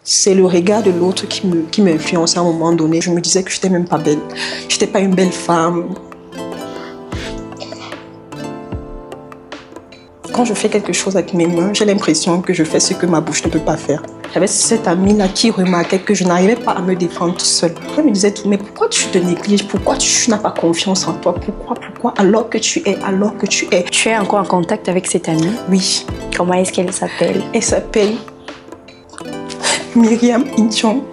C'est le regard de l'autre qui m'influençait à un moment donné. Je me disais que je n'étais même pas belle. Je n'étais pas une belle femme. Quand je fais quelque chose avec mes mains, j'ai l'impression que je fais ce que ma bouche ne peut pas faire. J'avais cette amie-là qui remarquait que je n'arrivais pas à me défendre toute seule. Elle me disait tout, mais pourquoi tu te négliges? Pourquoi tu n'as pas confiance en toi? Pourquoi alors que tu es? Tu es encore en contact avec cette amie? Oui. Comment est-ce qu'elle s'appelle? Elle s'appelle Myriam Inchon.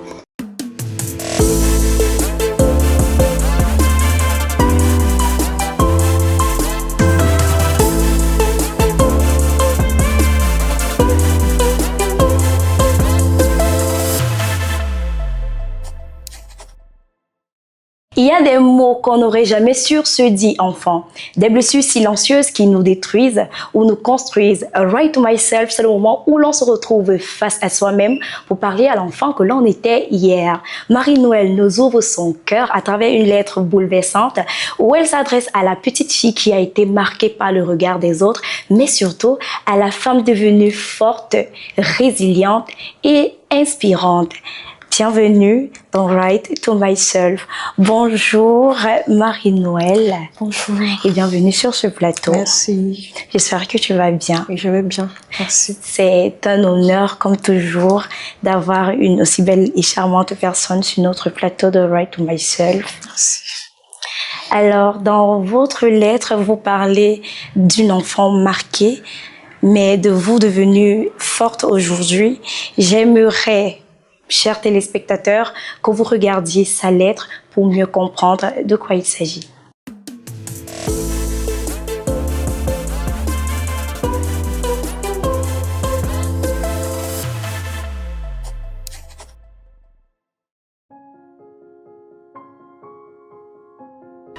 Il y a des mots qu'on n'aurait jamais su se dire enfant, des blessures silencieuses qui nous détruisent ou nous construisent. A Right to Myself, c'est le moment où l'on se retrouve face à soi-même pour parler à l'enfant que l'on était hier. Marie-Noël nous ouvre son cœur à travers une lettre bouleversante où elle s'adresse à la petite fille qui a été marquée par le regard des autres, mais surtout à la femme devenue forte, résiliente et inspirante. Bienvenue dans Right to Myself. Bonjour Marie-Noël. Bonjour. Et bienvenue sur ce plateau. Merci. J'espère que tu vas bien. Oui, je vais bien. Merci. C'est un honneur, comme toujours, d'avoir une aussi belle et charmante personne sur notre plateau de Right to Myself. Merci. Alors, dans votre lettre, vous parlez d'une enfant marquée, mais de vous devenue forte aujourd'hui. J'aimerais, chers téléspectateurs, que vous regardiez sa lettre pour mieux comprendre de quoi il s'agit.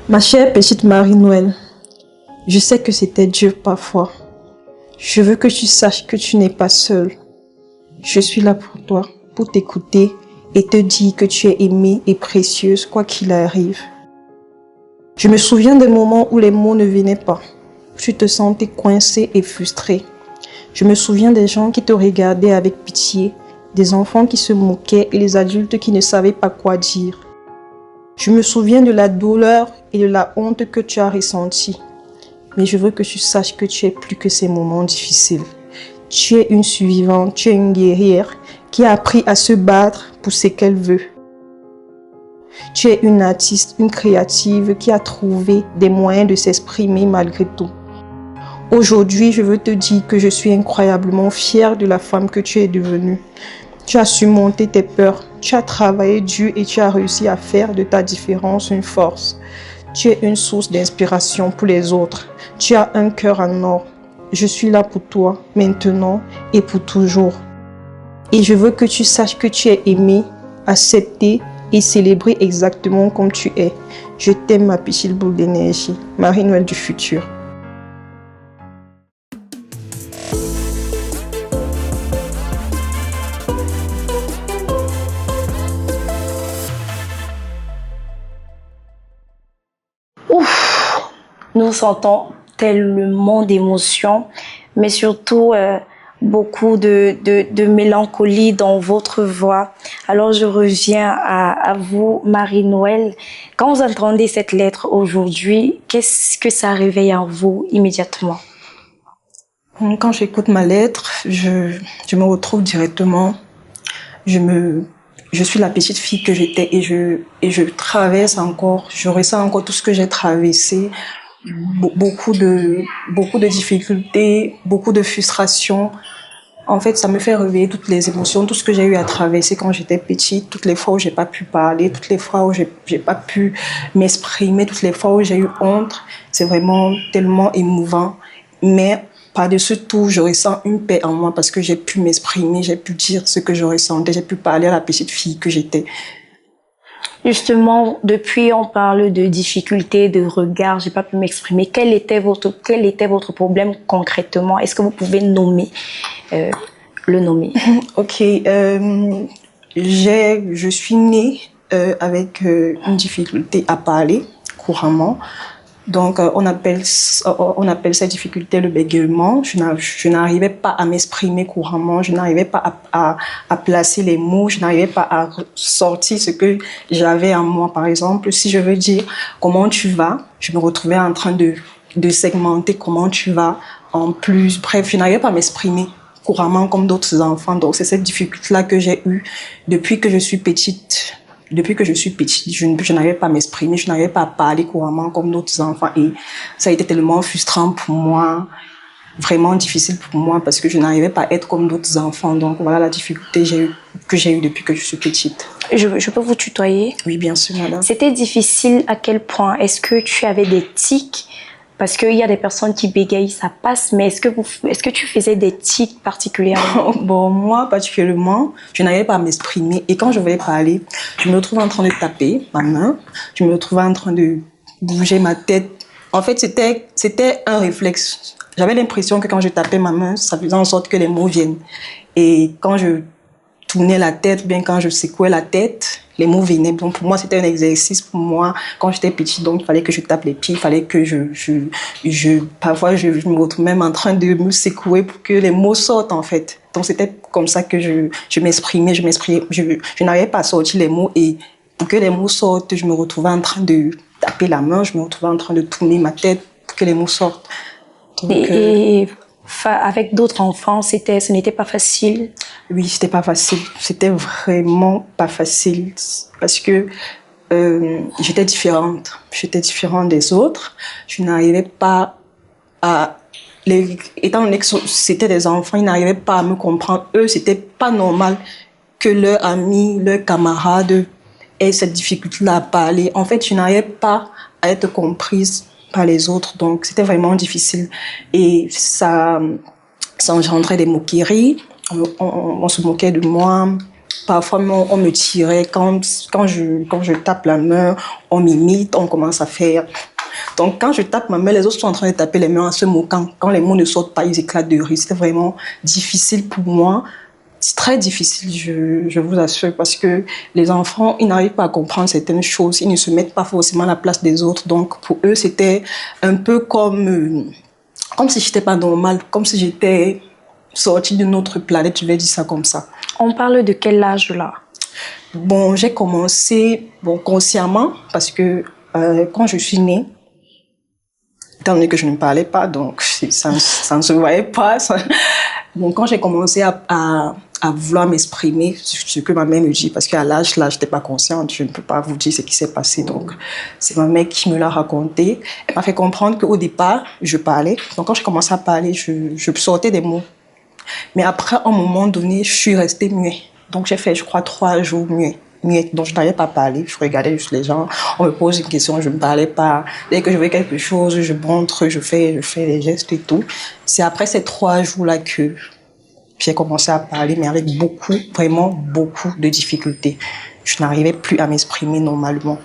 Ma chère petite Marie-Noël, je sais que c'était dur parfois. Je veux que tu saches que tu n'es pas seule. Je suis là pour toi, pour t'écouter et te dire que tu es aimée et précieuse quoi qu'il arrive. Je me souviens des moments où les mots ne venaient pas, où tu te sentais coincée et frustrée. Je me souviens des gens qui te regardaient avec pitié, des enfants qui se moquaient et les adultes qui ne savaient pas quoi dire. Je me souviens de la douleur et de la honte que tu as ressentie. Mais je veux que tu saches que tu es plus que ces moments difficiles. Tu es une survivante, tu es une guerrière qui a appris à se battre pour ce qu'elle veut. Tu es une artiste, une créative qui a trouvé des moyens de s'exprimer malgré tout. Aujourd'hui, je veux te dire que je suis incroyablement fière de la femme que tu es devenue. Tu as surmonté tes peurs, tu as travaillé dur et tu as réussi à faire de ta différence une force. Tu es une source d'inspiration pour les autres. Tu as un cœur en or. Je suis là pour toi, maintenant et pour toujours. Et je veux que tu saches que tu es aimée, acceptée et célébrée exactement comme tu es. Je t'aime, ma petite boule d'énergie. Marie-Noël du futur. Ouf, nous sentons tellement d'émotions, mais surtout beaucoup de mélancolie dans votre voix. Alors je reviens à vous, Marie-Noël. Quand vous entendez cette lettre aujourd'hui, qu'est-ce que ça réveille en vous immédiatement? Quand j'écoute ma lettre, je me retrouve directement. Je suis la petite fille que j'étais et je traverse encore, je ressens encore tout ce que j'ai traversé. Beaucoup de difficultés, beaucoup de frustration. En fait, ça me fait réveiller toutes les émotions, tout ce que j'ai eu à traverser quand j'étais petite, toutes les fois où j'ai pas pu parler, toutes les fois où j'ai pas pu m'exprimer, toutes les fois où j'ai eu honte. C'est vraiment tellement émouvant. Mais par-dessus tout, je ressens une paix en moi parce que j'ai pu m'exprimer, j'ai pu dire ce que je ressentais, j'ai pu parler à la petite fille que j'étais. Justement, depuis on parle de difficultés, de regard, j'ai pas pu m'exprimer. Quel était votre problème concrètement? Est-ce que vous pouvez nommer, le nommer? Ok, je suis née avec une difficulté à parler couramment. Donc, on appelle cette difficulté le bégaiement. Je n'arrivais pas à m'exprimer couramment, je n'arrivais pas à placer les mots, je n'arrivais pas à sortir ce que j'avais en moi. Par exemple, si je veux dire comment tu vas, je me retrouvais en train de segmenter comment tu vas en plus. Bref, je n'arrivais pas à m'exprimer couramment comme d'autres enfants. Donc, c'est cette difficulté-là que j'ai eue depuis que je suis petite. Depuis que je suis petite, je n'arrivais pas à m'exprimer, je n'arrivais pas à parler couramment comme d'autres enfants. Et ça a été tellement frustrant pour moi, vraiment difficile pour moi, parce que je n'arrivais pas à être comme d'autres enfants. Donc voilà la difficulté que j'ai eue depuis que je suis petite. Je peux vous tutoyer? Oui, bien sûr, madame. C'était difficile à quel point? Est-ce que tu avais des tics? Parce qu'il y a des personnes qui bégayent, ça passe, mais est-ce que tu faisais des tics particulièrement? Bon, moi, particulièrement, je n'arrivais pas à m'exprimer. Et quand je voulais parler, je me retrouvais en train de taper ma main, je me retrouvais en train de bouger ma tête. En fait, c'était un réflexe. J'avais l'impression que quand je tapais ma main, ça faisait en sorte que les mots viennent. Et quand je tournais la tête, bien quand je secouais la tête, les mots venaient. Donc pour moi, c'était un exercice pour moi quand j'étais petite. Donc il fallait que je tape les pieds, il fallait que parfois je me retrouvais même en train de me secouer pour que les mots sortent en fait. Donc c'était comme ça que je m'exprimais, je n'arrivais pas à sortir les mots et pour que les mots sortent, je me retrouvais en train de taper la main, je me retrouvais en train de tourner ma tête pour que les mots sortent. Donc, avec d'autres enfants, ce n'était pas facile? Oui, c'était pas facile. C'était vraiment pas facile parce que j'étais différente. J'étais différente des autres. Je n'arrivais pas étant donné que c'était des enfants, ils n'arrivaient pas à me comprendre. Eux, c'était pas normal que leurs amis, leurs camarades aient cette difficulté-là à parler. En fait, je n'arrivais pas à être comprise par les autres. Donc, c'était vraiment difficile. Et ça engendrait des moqueries. On se moquait de moi. Parfois, on me tirait. Quand je tape la main, on m'imite, on commence à faire. Donc, quand je tape ma main, les autres sont en train de taper les mains en se moquant. Quand les mots ne sortent pas, ils éclatent de rire. C'était vraiment difficile pour moi. C'est très difficile, je vous assure, parce que les enfants, ils n'arrivent pas à comprendre certaines choses. Ils ne se mettent pas forcément à la place des autres. Donc, pour eux, c'était un peu comme si j'étais pas normale, comme si j'étais sortie d'une autre planète, je vais dire ça comme ça. On parle de quel âge là? Bon, j'ai commencé consciemment parce que quand je suis née, étant donné que je ne parlais pas, donc ça ne se voyait pas. Donc quand j'ai commencé à vouloir m'exprimer, ce que ma mère me dit, parce qu'à l'âge là, je n'étais pas consciente, je ne peux pas vous dire ce qui s'est passé. Donc c'est ma mère qui me l'a raconté. Elle m'a fait comprendre qu'au départ, je parlais. Donc quand j'ai commencé à parler, je sortais des mots. Mais après, à un moment donné, je suis restée muette. Donc j'ai fait, je crois, 3 jours muette. Donc je n'arrivais pas à parler, je regardais juste les gens, on me pose une question, je ne parlais pas. Dès que je vois quelque chose, je montre, je fais les gestes et tout. C'est après ces 3 jours-là que j'ai commencé à parler, mais avec vraiment beaucoup de difficultés. Je n'arrivais plus à m'exprimer normalement.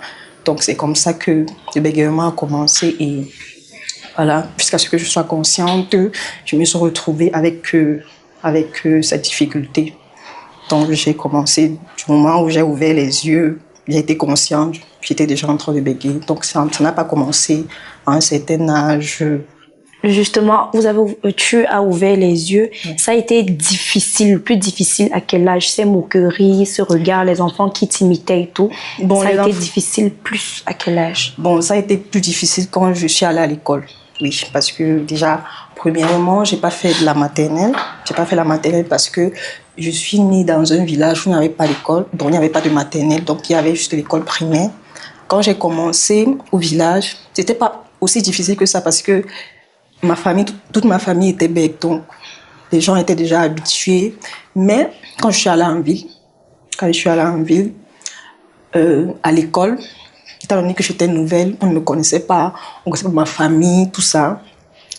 Donc c'est comme ça que le bégaiement a commencé et voilà, jusqu'à ce que je sois consciente, je me suis retrouvée avec cette difficulté. Donc, j'ai commencé, du moment où j'ai ouvert les yeux, j'ai été consciente, j'étais déjà en train de bégayer. Donc, ça n'a pas commencé à un certain âge. Justement, tu as ouvert les yeux. Oui. Ça a été difficile, le plus difficile à quel âge? Ces moqueries, ce regard, les enfants qui t'imitaient et tout. Bon, ça a été difficile plus à quel âge? Bon, ça a été plus difficile quand je suis allée à l'école. Oui, parce que déjà, premièrement, j'ai pas fait de la maternelle. J'ai pas fait la maternelle parce que je suis née dans un village où il n'y avait pas d'école, donc il n'y avait pas de maternelle, donc il y avait juste l'école primaire. Quand j'ai commencé au village, c'était pas aussi difficile que ça parce que toute ma famille était bègue, donc les gens étaient déjà habitués. Mais quand je suis allée en ville, à l'école, étant donné que j'étais nouvelle, on ne me connaissait pas, on connaissait pas ma famille, tout ça.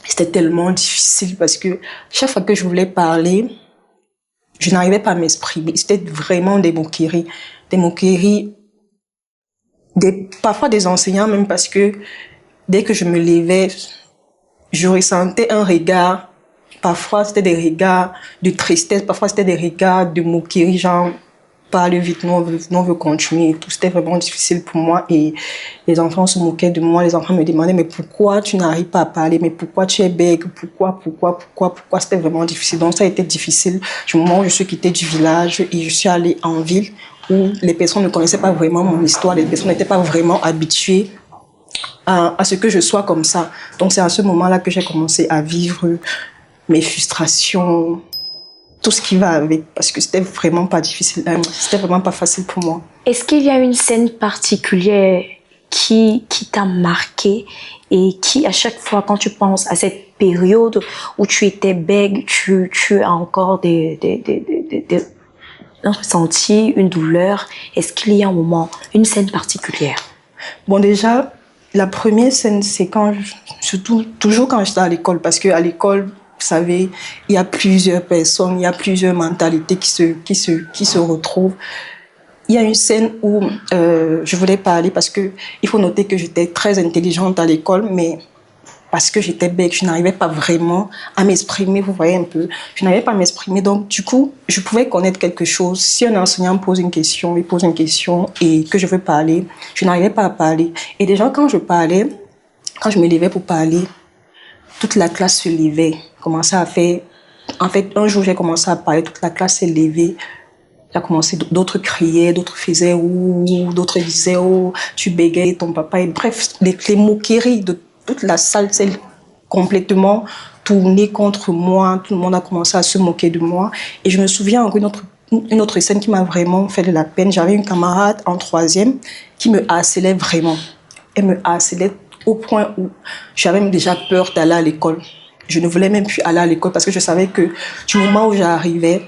C'était tellement difficile parce que chaque fois que je voulais parler, je n'arrivais pas à m'exprimer. C'était vraiment des moqueries. Parfois des enseignants même parce que dès que je me levais, je ressentais un regard. Parfois c'était des regards de tristesse, parfois c'était des regards de moquerie, genre parle vite, nous on veut continuer et tout. C'était vraiment difficile pour moi et les enfants se moquaient de moi. Les enfants me demandaient, mais pourquoi tu n'arrives pas à parler? Mais pourquoi tu es bègue? Pourquoi? C'était vraiment difficile. Donc ça a été difficile du moment où je suis quittée du village et je suis allée en ville où les personnes ne connaissaient pas vraiment mon histoire. Les personnes n'étaient pas vraiment habituées à ce que je sois comme ça. Donc c'est à ce moment-là que j'ai commencé à vivre mes frustrations, tout ce qui va avec, parce que c'était vraiment pas difficile, c'était vraiment pas facile pour moi. Est-ce qu'il y a une scène particulière qui t'a marqué et qui, à chaque fois, quand tu penses à cette période où tu étais bègue, tu as encore un ressenti, une douleur? Est-ce qu'il y a un moment, une scène particulière? Bon, déjà, la première scène, c'est toujours quand j'étais à l'école, parce que à l'école, vous savez, il y a plusieurs personnes, il y a plusieurs mentalités qui se retrouvent. Il y a une scène où je voulais parler parce que il faut noter que j'étais très intelligente à l'école, mais parce que j'étais bègue, je n'arrivais pas vraiment à m'exprimer, vous voyez un peu. Je n'arrivais pas à m'exprimer, donc du coup, je pouvais connaître quelque chose. Si un enseignant me pose une question, il pose une question et que je veux parler, je n'arrivais pas à parler. Et déjà, quand je parlais, quand je me levais pour parler, toute la classe se levait, commençait à faire... En fait, un jour, j'ai commencé à parler, toute la classe s'est levée. J'ai commencé, d'autres criaient, d'autres faisaient ouh, d'autres disaient oh, tu bégayes, ton papa. Et bref, les moqueries de toute la salle s'est complètement tournée contre moi. Tout le monde a commencé à se moquer de moi. Et je me souviens encore une autre scène qui m'a vraiment fait de la peine. J'avais une camarade en troisième qui me harcelait vraiment. Elle me harcelait au point où j'avais même déjà peur d'aller à l'école. Je ne voulais même plus aller à l'école parce que je savais que du moment où j'arrivais,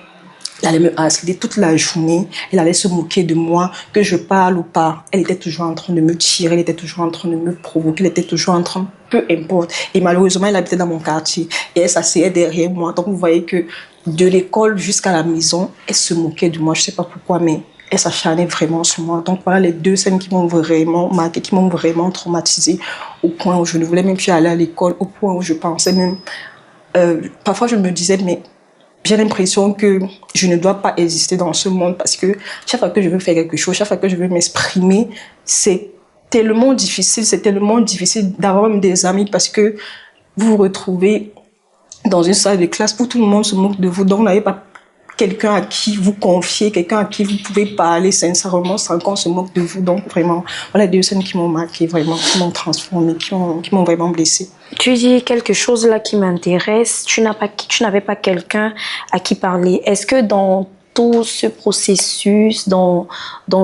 elle allait me harceler toute la journée. Elle allait se moquer de moi, que je parle ou pas. Elle était toujours en train de me tirer, elle était toujours en train de me provoquer, elle était toujours en train, peu importe. Et malheureusement, elle habitait dans mon quartier et elle s'asseyait derrière moi. Donc vous voyez que de l'école jusqu'à la maison, elle se moquait de moi. Je sais pas pourquoi, mais elle s'acharnait vraiment sur moi. Donc voilà les deux scènes qui m'ont vraiment marqué, qui m'ont vraiment traumatisée au point où je ne voulais même plus aller à l'école, au point où je pensais même... parfois je me disais, mais j'ai l'impression que je ne dois pas exister dans ce monde parce que chaque fois que je veux faire quelque chose, chaque fois que je veux m'exprimer, c'est tellement difficile d'avoir même des amis parce que vous vous retrouvez dans une salle de classe où tout le monde se moque de vous, donc vous n'avez pas quelqu'un à qui vous confier, quelqu'un à qui vous pouvez parler sincèrement sans qu'on se moque de vous. Donc vraiment, voilà deux scènes qui m'ont marqué, vraiment, qui m'ont transformée, qui m'ont vraiment blessée. Tu dis quelque chose là qui m'intéresse. Tu n'avais pas quelqu'un à qui parler. Est-ce que dans tout ce processus, dans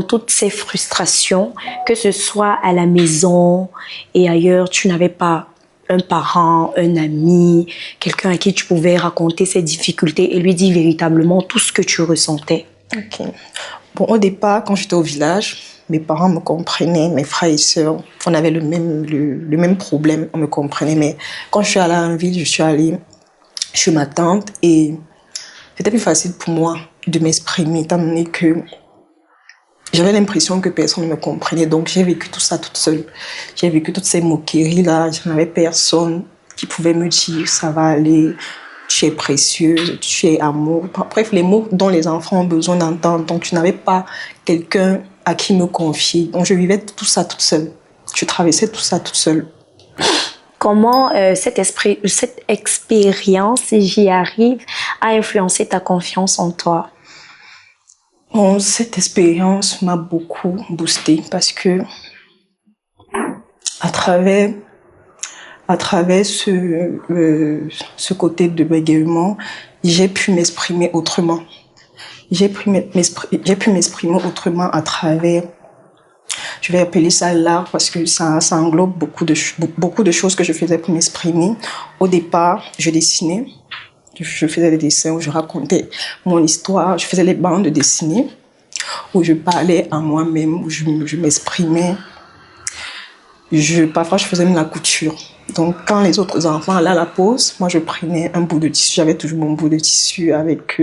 toutes ces frustrations, que ce soit à la maison et ailleurs, tu n'avais pas un parent, un ami, quelqu'un à qui tu pouvais raconter ces difficultés et lui dire véritablement tout ce que tu ressentais? Ok. Bon, au départ, quand j'étais au village, mes parents me comprenaient, mes frères et sœurs, on avait le même problème, on me comprenait. Mais quand je suis allée en ville, je suis allée chez ma tante et c'était plus facile pour moi de m'exprimer, étant donné que j'avais l'impression que personne ne me comprenait. Donc j'ai vécu tout ça toute seule. J'ai vécu toutes ces moqueries-là. Je n'avais personne qui pouvait me dire ça va aller, tu es précieuse, tu es amour. Bref, les mots dont les enfants ont besoin d'entendre. Donc je n'avais pas quelqu'un à qui me confier. Donc je vivais tout ça toute seule. Je traversais tout ça toute seule. Comment cette expérience, si j'y arrive, a influencé ta confiance en toi? Bon, cette expérience m'a beaucoup boostée parce que à travers ce côté de bégaiement, j'ai pu m'exprimer autrement. J'ai pu m'exprimer autrement à travers, je vais appeler ça l'art parce que ça englobe beaucoup de choses que je faisais pour m'exprimer. Au départ, je dessinais. Je faisais des dessins où je racontais mon histoire. Je faisais les bandes dessinées où je parlais à moi-même, où je m'exprimais. Parfois, je faisais même la couture. Donc, quand les autres enfants allaient à la pause, moi, je prenais un bout de tissu. J'avais toujours mon bout de tissu avec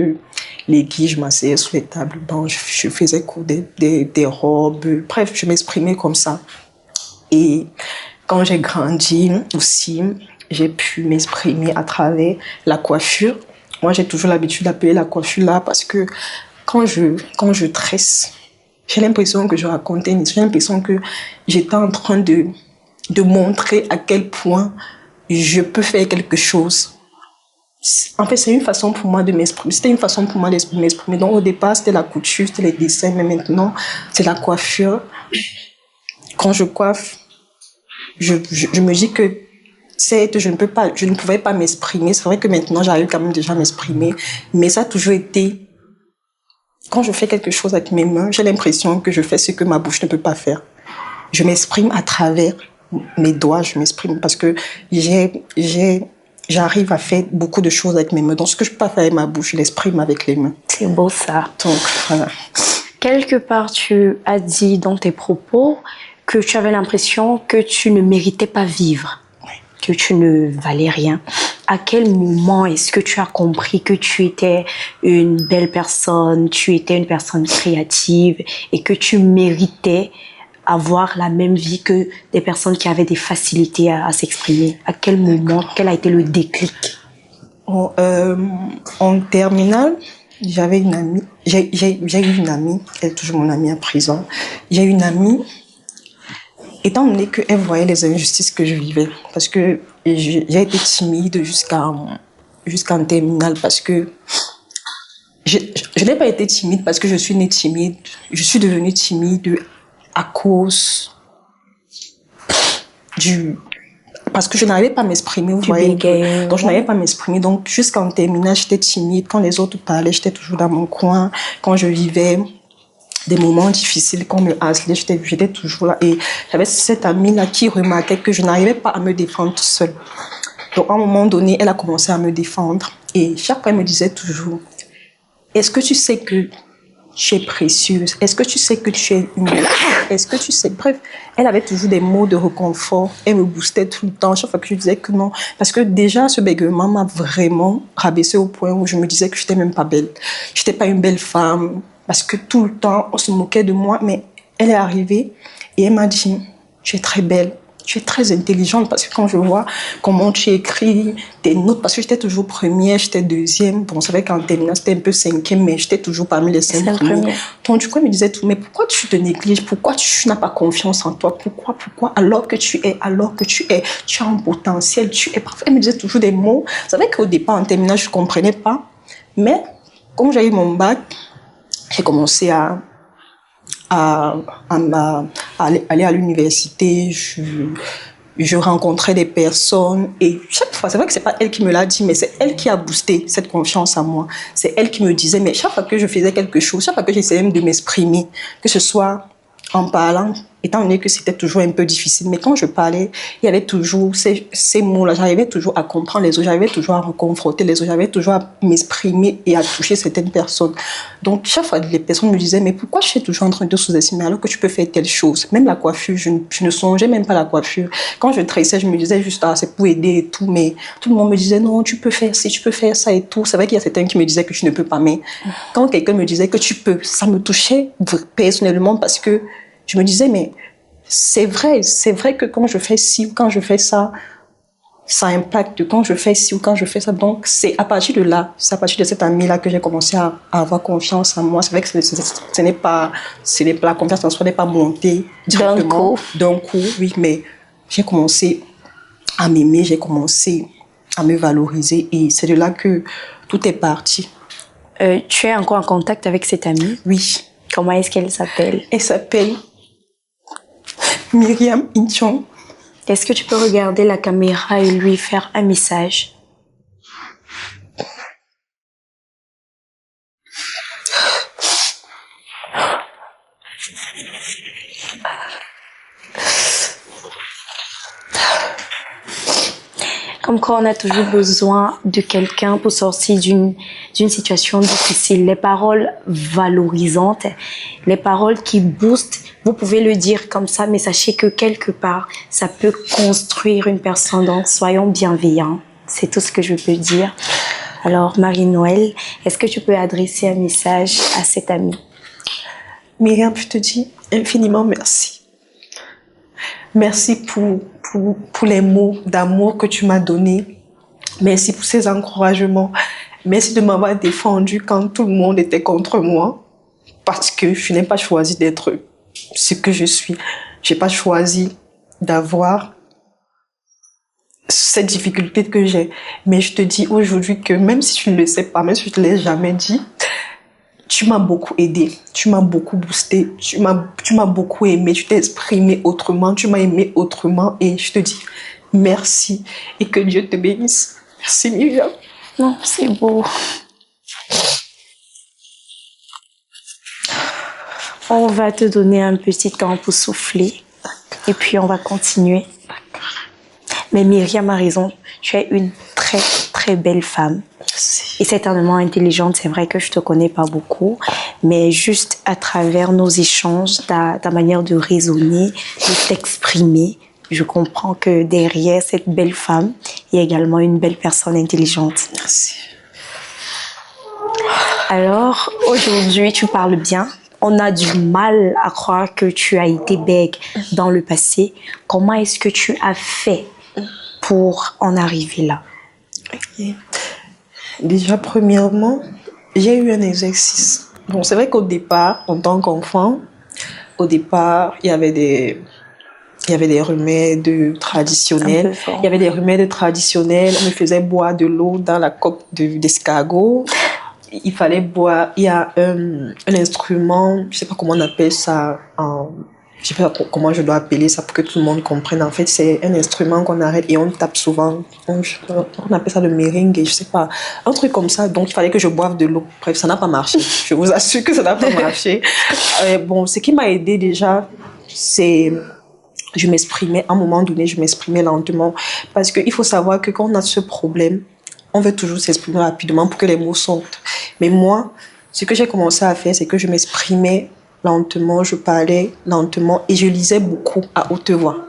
les guilles. Je m'asseyais sur les tables. Donc, je faisais coudre des robes. Bref, je m'exprimais comme ça. Et quand j'ai grandi aussi, j'ai pu m'exprimer à travers la coiffure. Moi, j'ai toujours l'habitude d'appeler la coiffure là parce que quand je tresse, j'ai l'impression que je racontais une histoire, j'ai l'impression que j'étais en train de montrer à quel point je peux faire quelque chose. En fait, c'est une façon pour moi de m'exprimer. C'était une façon pour moi de m'exprimer. Donc, au départ, c'était la couture, c'était les dessins, mais maintenant, c'est la coiffure. Quand je coiffe, je me dis que certes, je ne pouvais pas m'exprimer. C'est vrai que maintenant, j'arrive quand même déjà à m'exprimer. Mais ça a toujours été, quand je fais quelque chose avec mes mains, j'ai l'impression que je fais ce que ma bouche ne peut pas faire. Je m'exprime à travers mes doigts, je m'exprime parce que j'arrive à faire beaucoup de choses avec mes mains. Donc, ce que je peux pas faire avec ma bouche, je l'exprime avec les mains. C'est beau ça. Donc, voilà. Quelque part, tu as dit dans tes propos que tu avais l'impression que tu ne méritais pas vivre, que tu ne valais rien. À quel moment est-ce que tu as compris que tu étais une belle personne, tu étais une personne créative et que tu méritais avoir la même vie que des personnes qui avaient des facilités à s'exprimer? À quel moment, quel a été le déclic? En terminale, j'avais une amie, j'ai eu une amie, elle est toujours mon amie à présent. J'ai eu une amie, étant donné qu'elle voyait les injustices que je vivais, parce que j'ai été timide jusqu'en terminale, parce que je n'ai pas été timide parce que je suis née timide, je suis devenue timide à cause parce que je n'arrivais pas à m'exprimer, vous voyez. Donc, je n'arrivais pas à m'exprimer. Donc, jusqu'en terminale, j'étais timide. Quand les autres parlaient, j'étais toujours dans mon coin. Quand je vivais des moments difficiles, qu'on me harcelait, j'étais toujours là. Et j'avais cette amie-là qui remarquait que je n'arrivais pas à me défendre toute seule. Donc, à un moment donné, elle a commencé à me défendre. Et chaque fois, elle me disait toujours, est-ce que tu sais que tu es précieuse? Est-ce que tu sais que tu es unique? Est-ce que tu sais? Bref, elle avait toujours des mots de réconfort. Elle me boostait tout le temps. Chaque fois que je disais que non. Parce que déjà, ce bégaiement m'a vraiment rabaissée au point où je me disais que je n'étais même pas belle. Je n'étais pas une belle femme. Parce que tout le temps, on se moquait de moi. Mais elle est arrivée et elle m'a dit, tu es très belle. Tu es très intelligente parce que quand je vois comment tu écris tes notes, parce que j'étais toujours première, j'étais deuxième. Bon, c'est vrai qu'en terminale, c'était un peu cinquième, mais j'étais toujours parmi les 5 premiers. Donc, du coup, elle me disait tout, mais pourquoi tu te négliges? Pourquoi tu n'as pas confiance en toi? Pourquoi? Alors que tu as un potentiel, tu es parfait. Elle me disait toujours des mots. C'est vrai qu'au départ, en terminale, je ne comprenais pas. Mais, comme j'ai eu mon bac, j'ai commencé à aller à l'université, je rencontrais des personnes et chaque fois, c'est vrai que c'est pas elle qui me l'a dit, mais c'est elle qui a boosté cette confiance en moi. C'est elle qui me disait, mais chaque fois que je faisais quelque chose, chaque fois que j'essayais de m'exprimer, que ce soit en parlant, étant donné que c'était toujours un peu difficile, mais quand je parlais, il y avait toujours ces mots-là, j'arrivais toujours à comprendre les autres, j'arrivais toujours à reconfronter les autres, j'arrivais toujours à m'exprimer et à toucher certaines personnes. Donc, chaque fois, les personnes me disaient, mais pourquoi je suis toujours en train de sous-estimer alors que tu peux faire telle chose? Même la coiffure, je ne songeais même pas à la coiffure. Quand je tressais, je me disais juste, ah, c'est pour aider et tout, mais tout le monde me disait, non, tu peux faire ci, tu peux faire ça et tout. C'est vrai qu'il y a certains qui me disaient que tu ne peux pas, mais quand quelqu'un me disait que tu peux, ça me touchait personnellement parce que je me disais, mais c'est vrai que quand je fais ci ou quand je fais ça, ça impacte quand je fais ci ou quand je fais ça. Donc, c'est à partir de là, c'est à partir de cette amie-là que j'ai commencé à avoir confiance en moi. C'est vrai que ce n'est pas, la confiance en soi n'est pas montée directement. D'un coup, oui, mais j'ai commencé à m'aimer, j'ai commencé à me valoriser et c'est de là que tout est parti. Tu es encore en contact avec cette amie? Oui. Comment est-ce qu'elle s'appelle? Elle s'appelle Myriam Inchon. Est-ce que tu peux regarder la caméra et lui faire un message? Comme quoi on a toujours besoin de quelqu'un pour sortir d'une situation difficile. Les paroles valorisantes, les paroles qui boostent, vous pouvez le dire comme ça, mais sachez que quelque part, ça peut construire une personne. Donc, soyons bienveillants. C'est tout ce que je peux dire. Alors, Marie-Noël, est-ce que tu peux adresser un message à cette amie? Myriam, je te dis infiniment merci. Merci pour les mots d'amour que tu m'as donnés. Merci pour ces encouragements. Merci de m'avoir défendu quand tout le monde était contre moi. parce que je n'ai pas choisi d'être ce que je suis. J'ai pas choisi d'avoir cette difficulté que j'ai. Mais je te dis aujourd'hui que même si tu ne le sais pas, même si je ne te l'ai jamais dit, tu m'as beaucoup aidé, tu m'as beaucoup boosté, tu m'as beaucoup aimé, tu t'es exprimé autrement, tu m'as aimé autrement et je te dis merci et que Dieu te bénisse. Merci Myriam. Non, c'est beau. On va te donner un petit temps pour souffler et puis on va continuer. Mais Myriam a raison, tu es une très très belle femme. Merci. Et certainement intelligente, c'est vrai que je te connais pas beaucoup, mais juste à travers nos échanges, ta manière de raisonner, de t'exprimer, je comprends que derrière cette belle femme, il y a également une belle personne intelligente. Merci. Alors, aujourd'hui, tu parles bien. On a du mal à croire que tu as été bègue dans le passé. Comment est-ce que tu as fait pour en arriver là? Okay. Déjà, premièrement, j'ai eu un exercice. Bon, c'est vrai qu'au départ, en tant qu'enfant, il y avait des remèdes traditionnels. Il y avait des remèdes traditionnels. On me faisait boire de l'eau dans la coque d'escargot. Il fallait boire. Il y a un instrument, je sais pas comment on appelle ça, je sais pas comment je dois appeler ça pour que tout le monde comprenne. En fait, c'est un instrument qu'on arrête et on tape souvent. On appelle ça le meringue, je sais pas, un truc comme ça. Donc il fallait que je boive de l'eau. Bref, ça n'a pas marché. Je vous assure que ça n'a pas marché. Bon, ce qui m'a aidé déjà, c'est je m'exprimais, à un moment donné, je m'exprimais lentement. Parce qu'il faut savoir que quand on a ce problème, on veut toujours s'exprimer rapidement pour que les mots sortent. Mais moi, ce que j'ai commencé à faire, c'est que je m'exprimais lentement, je parlais lentement et je lisais beaucoup à haute voix.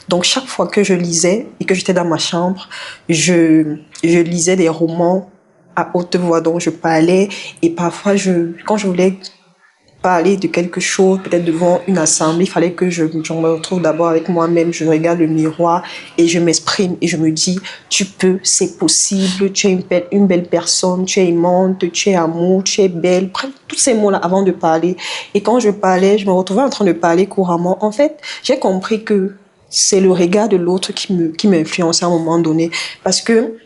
Donc, chaque fois que je lisais et que j'étais dans ma chambre, je lisais des romans à haute voix. Donc, je parlais et parfois, quand je voulais parler de quelque chose, peut-être devant une assemblée, il fallait que je me retrouve d'abord avec moi-même, je regarde le miroir et je m'exprime et je me dis, tu peux, c'est possible, tu es une belle personne, tu es aimante, tu es amour, tu es belle, bref, tous ces mots-là avant de parler. Et quand je parlais, je me retrouvais en train de parler couramment. En fait, j'ai compris que c'est le regard de l'autre qui m'influençait à un moment donné. Parce que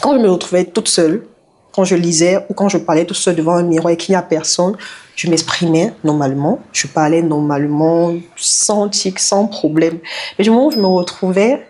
quand je me retrouvais toute seule, quand je lisais ou quand je parlais tout seul devant un miroir et qu'il n'y a personne, je m'exprimais normalement, je parlais normalement, sans tic, sans problème. Mais du moment où je me retrouvais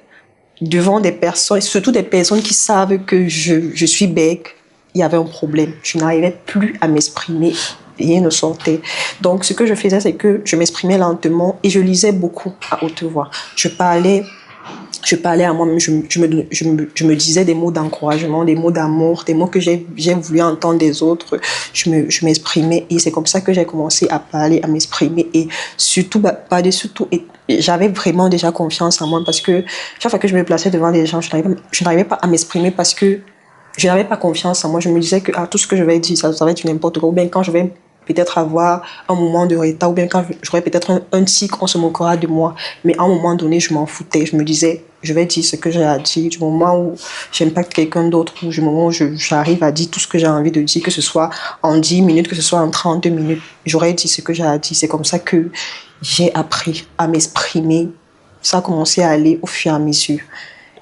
devant des personnes, et surtout des personnes qui savent que je suis bègue, il y avait un problème. Je n'arrivais plus à m'exprimer, rien ne sortait. Donc ce que je faisais, c'est que je m'exprimais lentement et je lisais beaucoup à haute voix. Je parlais à moi-même, je me disais des mots d'encouragement, des mots d'amour, des mots que j'ai voulu entendre des autres. Je m'exprimais et c'est comme ça que j'ai commencé à parler, à m'exprimer et surtout, et j'avais vraiment déjà confiance en moi parce que chaque fois que je me plaçais devant les gens, je n'arrivais pas à m'exprimer parce que je n'avais pas confiance en moi. Je me disais que tout ce que je vais dire, ça va être n'importe quoi. Ou bien quand je vais peut-être avoir un moment de retard, ou bien quand j'aurai peut-être un tic, on se moquera de moi. Mais à un moment donné, je m'en foutais. Je me disais, je vais dire ce que j'ai à dire. Du moment où j'impacte quelqu'un d'autre, ou du moment où j'arrive à dire tout ce que j'ai envie de dire, que ce soit en 10 minutes, que ce soit en 30 minutes, j'aurais dit ce que j'ai à dire. C'est comme ça que j'ai appris à m'exprimer. Ça a commencé à aller au fur et à mesure.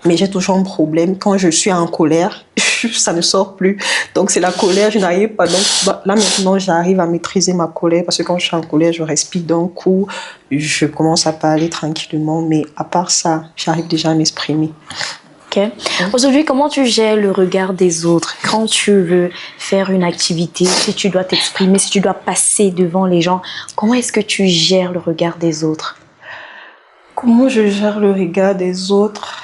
Mais j'ai toujours un problème. Quand je suis en colère, ça ne sort plus. Donc, c'est la colère, je n'arrive pas. Donc, là, maintenant, j'arrive à maîtriser ma colère parce que quand je suis en colère, je respire d'un coup, je commence à parler tranquillement. Mais à part ça, j'arrive déjà à m'exprimer. Okay. Aujourd'hui, comment tu gères le regard des autres quand tu veux faire une activité, si tu dois t'exprimer, si tu dois passer devant les gens, comment est-ce que tu gères le regard des autres? Comment je gère le regard des autres?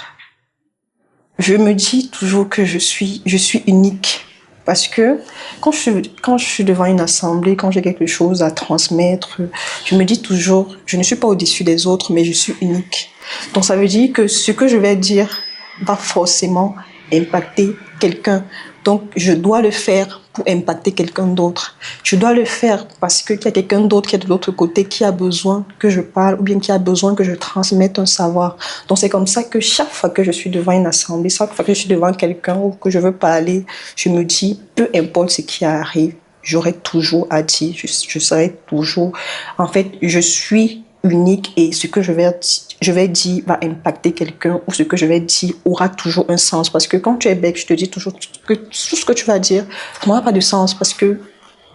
Je me dis toujours que je suis unique. Parce que quand je suis devant une assemblée, quand j'ai quelque chose à transmettre, je me dis toujours, je ne suis pas au-dessus des autres, mais je suis unique. Donc ça veut dire que ce que je vais dire va forcément impacter quelqu'un. Donc je dois le faire pour impacter quelqu'un d'autre. Je dois le faire parce qu'il y a quelqu'un d'autre qui est de l'autre côté, qui a besoin que je parle ou bien qui a besoin que je transmette un savoir. Donc c'est comme ça que chaque fois que je suis devant une assemblée, chaque fois que je suis devant quelqu'un ou que je veux parler, je me dis, peu importe ce qui arrive, j'aurai toujours à dire, je serai toujours... En fait, je suis unique et ce que je vais dire va impacter quelqu'un ou ce que je vais dire aura toujours un sens. Parce que quand tu es bête, je te dis toujours que tout ce que tu vas dire n'aura pas de sens parce que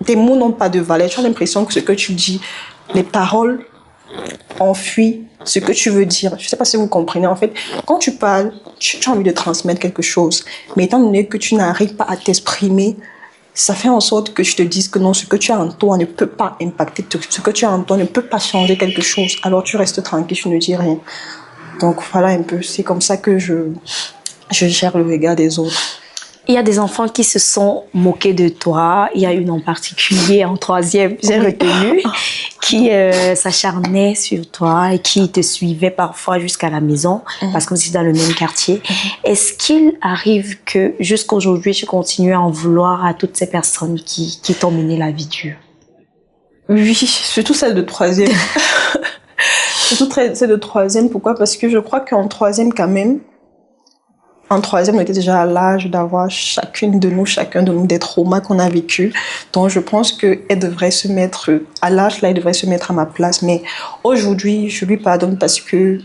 tes mots n'ont pas de valeur. Tu as l'impression que ce que tu dis, les paroles enfuient ce que tu veux dire. Je ne sais pas si vous comprenez. En fait, quand tu parles, tu as envie de transmettre quelque chose. Mais étant donné que tu n'arrives pas à t'exprimer, ça fait en sorte que je te dise que non, ce que tu as en toi ne peut pas impacter, ce que tu as en toi ne peut pas changer quelque chose. Alors tu restes tranquille, tu ne dis rien. Donc voilà un peu, c'est comme ça que je gère le regard des autres. Il y a des enfants qui se sont moqués de toi. Il y a une en particulier en troisième, j'ai retenu, qui s'acharnait sur toi et qui te suivait parfois jusqu'à la maison parce que vous étiez dans le même quartier. Est-ce qu'il arrive que jusqu'à aujourd'hui, tu continues à en vouloir à toutes ces personnes qui t'ont mené la vie dure? Oui, surtout celle de troisième. Surtout celle de troisième. Pourquoi? Parce que je crois qu'en troisième quand même, en troisième, on était déjà à l'âge d'avoir chacun de nous, des traumas qu'on a vécus. Donc, je pense qu'elle devrait se mettre, à l'âge là, elle devrait se mettre à ma place. Mais aujourd'hui, je lui pardonne parce que,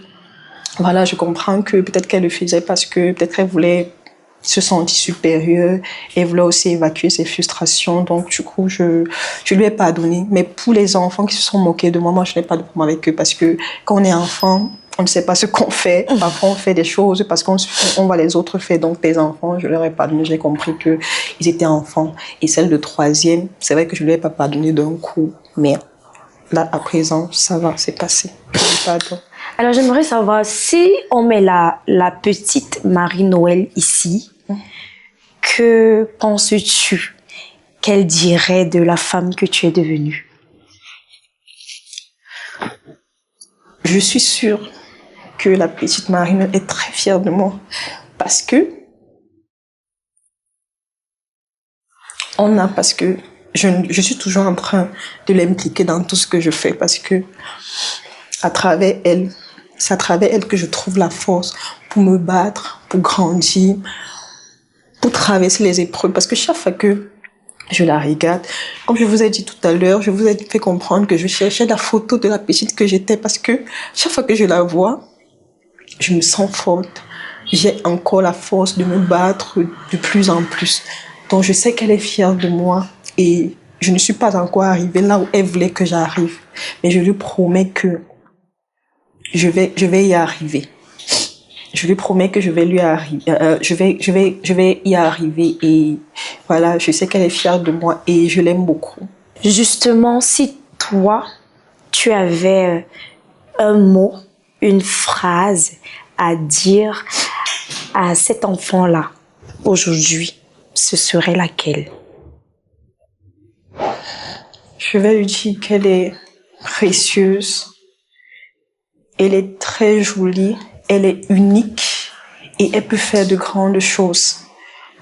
voilà, je comprends que peut-être qu'elle le faisait parce que peut-être qu'elle voulait se sentir supérieure et voulait aussi évacuer ses frustrations. Donc, du coup, je lui ai pardonné. Mais pour les enfants qui se sont moqués de moi, moi, je n'ai pas de problème avec eux parce que quand on est enfant, on ne sait pas ce qu'on fait. Parfois, on fait des choses parce qu'on voit les autres faire. Donc, les enfants, je leur ai pardonné. J'ai compris qu'ils étaient enfants. Et celle de troisième, c'est vrai que je ne lui ai pas pardonné d'un coup. Mais là, à présent, ça va, c'est passé. Pardon. Alors, j'aimerais savoir si on met la petite Marie-Noël ici, que penses-tu qu'elle dirait de la femme que tu es devenue? Je suis sûre que la petite Marine est très fière de moi parce que je suis toujours en train de l'impliquer dans tout ce que je fais parce que c'est à travers elle que je trouve la force pour me battre, pour grandir, pour traverser les épreuves parce que chaque fois que je la regarde, comme je vous ai dit tout à l'heure, je vous ai fait comprendre que je cherchais la photo de la petite que j'étais parce que chaque fois que je la vois, je me sens forte. J'ai encore la force de me battre de plus en plus. Donc, je sais qu'elle est fière de moi et je ne suis pas encore arrivée là où elle voulait que j'arrive. Mais je lui promets que je vais y arriver. Je lui promets que je vais je vais y arriver et voilà, je sais qu'elle est fière de moi et je l'aime beaucoup. Justement, si toi, tu avais un mot, une phrase à dire à cet enfant-là aujourd'hui, ce serait laquelle? Je vais lui dire qu'elle est précieuse, elle est très jolie, elle est unique et elle peut faire de grandes choses.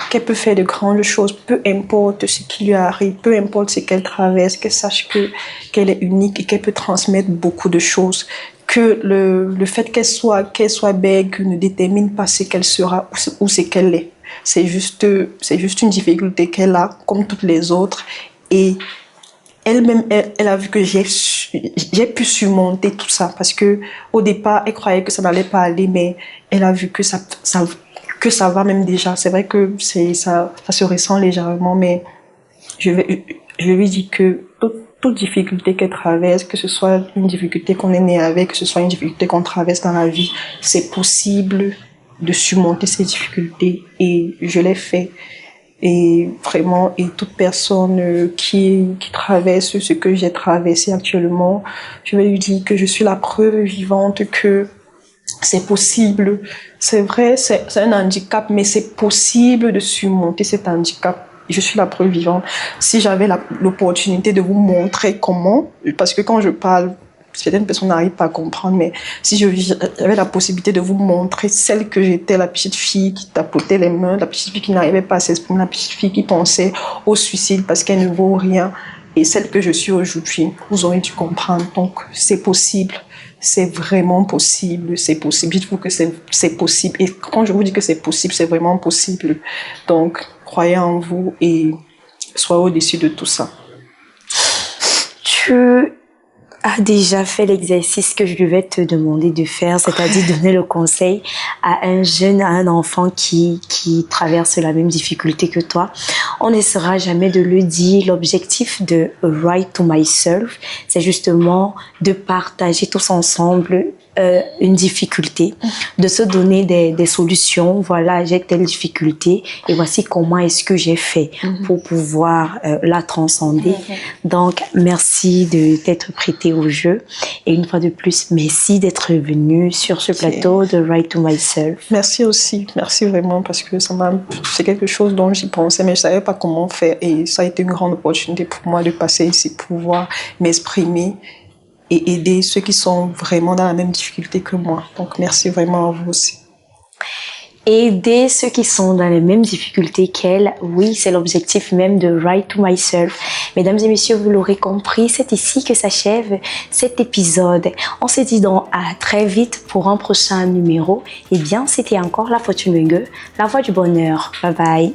Qu'elle peut faire de grandes choses, peu importe ce qui lui arrive, peu importe ce qu'elle traverse, qu'elle sache qu'elle est unique et qu'elle peut transmettre beaucoup de choses. Que le fait qu'elle soit belle ne détermine pas ce qu'elle sera ou ce qu'elle est. C'est juste une difficulté qu'elle a, comme toutes les autres. Et elle-même, elle a vu que j'ai pu surmonter tout ça parce que au départ, elle croyait que ça n'allait pas aller, mais elle a vu que ça va même déjà. C'est vrai que ça se ressent légèrement, mais je lui dis que toute difficulté qu'elle traverse, que ce soit une difficulté qu'on est né avec, que ce soit une difficulté qu'on traverse dans la vie, c'est possible de surmonter ces difficultés et je l'ai fait. Et vraiment, et toute personne qui traverse ce que j'ai traversé actuellement, je vais lui dire que je suis la preuve vivante que c'est possible. C'est vrai, c'est un handicap, mais c'est possible de surmonter cet handicap. Je suis la preuve vivante. Si j'avais l'opportunité de vous montrer comment, parce que quand je parle, certaines personnes n'arrivent pas à comprendre, mais si j'avais la possibilité de vous montrer celle que j'étais, la petite fille qui tapotait les mains, la petite fille qui n'arrivait pas à s'exprimer, la petite fille qui pensait au suicide parce qu'elle ne vaut rien, et celle que je suis aujourd'hui, vous aurez dû comprendre. Donc, c'est possible. C'est vraiment possible, c'est possible. Dites-vous que c'est possible. Et quand je vous dis que c'est possible, c'est vraiment possible. Donc, croyez en vous et sois au-dessus de tout ça. Tu as déjà fait l'exercice que je vais te demander de faire, c'est-à-dire donner le conseil à un jeune, à un enfant qui traverse la même difficulté que toi. On n'essaiera jamais de le dire. L'objectif de Write to Myself, c'est justement de partager tous ensemble une difficulté, de se donner des solutions. Voilà, j'ai telle difficulté et voici comment est-ce que j'ai fait pour pouvoir la transcender. Donc, merci de t'être prêté au jeu et une fois de plus, merci d'être venu sur ce plateau de Write to Myself. Merci aussi, merci vraiment parce que c'est quelque chose dont j'y pensais mais je savais pas comment faire et ça a été une grande opportunité pour moi de passer ici pour pouvoir m'exprimer et aider ceux qui sont vraiment dans la même difficulté que moi. Donc, merci vraiment à vous aussi. Aider ceux qui sont dans les mêmes difficultés qu'elle, oui, c'est l'objectif même de Write to Myself. Mesdames et messieurs, vous l'aurez compris, c'est ici que s'achève cet épisode. On se dit donc à très vite pour un prochain numéro. Eh bien, c'était encore La Fortune Wenger, la voix du bonheur. Bye bye.